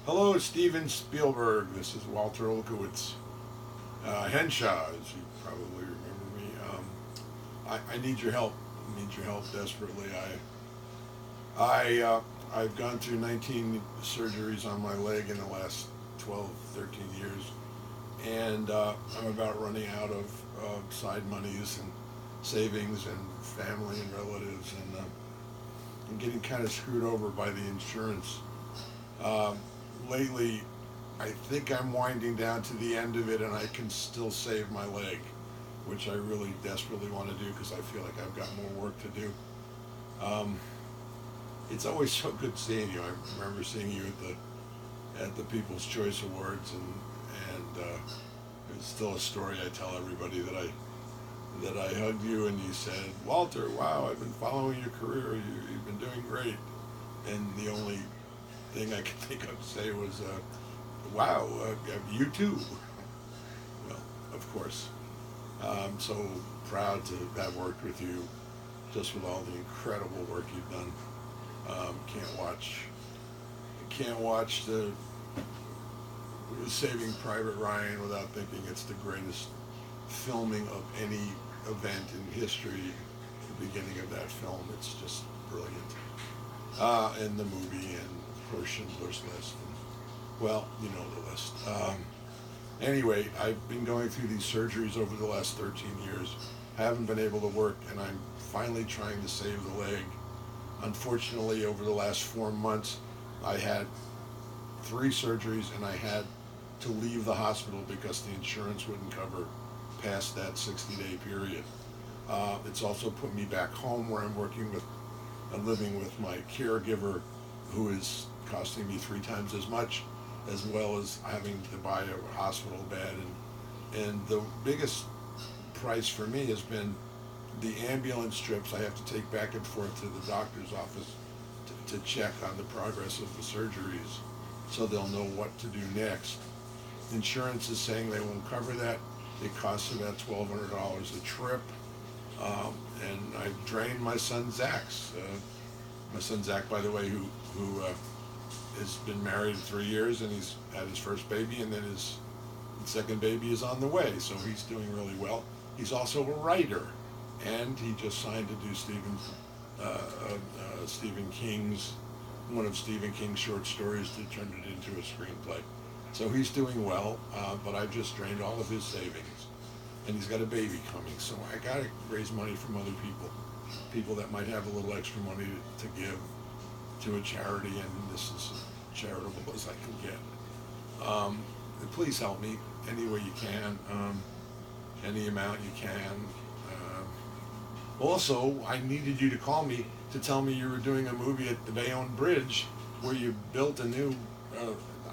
Hello, Steven Spielberg. This is Walter Olkowitz. Henshaw, as you probably remember me. I need your help. I need your help desperately. I've gone through 19 surgeries on my leg in the last 12, 13 years, and I'm about running out of side monies and savings and family and relatives, and I'm getting kind of screwed over by the insurance. Um, Lately, I think I'm winding down to the end of it, and I can still save my leg, which I really desperately want to do because I feel like I've got more work to do. Um, it's always so good seeing you. I remember seeing you at the People's Choice Awards, and it's still a story I tell everybody that I hugged you and you said, "Walter, wow, I've been following your career. You've been doing great." And the only thing I could think of to say was, "Wow, you too." Well, of course. I'm so proud to have worked with you, just with all the incredible work you've done. Can't watch, can't watch the Saving Private Ryan without thinking it's the greatest filming of any event in history. The beginning of that film, it's just brilliant. And the movie, and of course Schindler's List. And, well, you know the list. Anyway, I've been going through these surgeries over the last 13 years. Haven't been able to work, and I'm finally trying to save the leg. Unfortunately, over the last 4 months, I had three surgeries, and I had to leave the hospital because the insurance wouldn't cover past that 60-day period. It's also put me back home where I'm living with my caregiver, who is costing me three times as much, as well as having to buy a hospital bed. And the biggest price for me has been the ambulance trips I have to take back and forth to the doctor's office to check on the progress of the surgeries, so they'll know what to do next. Insurance is saying they won't cover that. It costs about $1,200 a trip. And I've drained my son Zach's. My son Zach, by the way, who has been married 3 years, and he's had his first baby, and then his second baby is on the way. So he's doing really well. He's also a writer, and he just signed to do Stephen King's one of Stephen King's short stories to turn it into a screenplay. So he's doing well, but I've just drained all of his savings, and he's got a baby coming. So I got to raise money from other people that might have a little extra money to give to a charity, and this is as charitable as I can get. Please help me any way you can, any amount you can. Also, I needed you to call me to tell me you were doing a movie at the Bayonne Bridge where you built a new.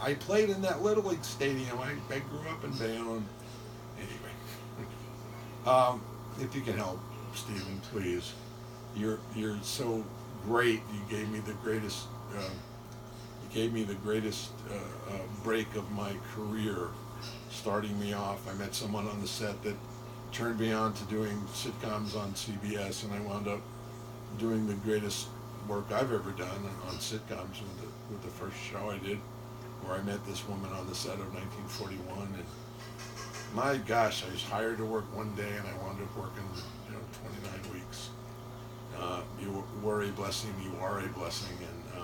I played in that Little League stadium. I grew up in Bayonne. Anyway, if you can help, Stephen, please. You're so great. You gave me the greatest. Break of my career, starting me off. I met someone on the set that turned me on to doing sitcoms on CBS, and I wound up doing the greatest work I've ever done on sitcoms with the first show I did, where I met this woman on the set of 1941, and my gosh, I was hired to work one day, and I wound up working 29 weeks. You were a blessing, you are a blessing, and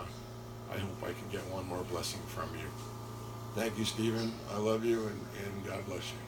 I hope I can get one more blessing from you. Thank you, Stephen. I love you, and God bless you.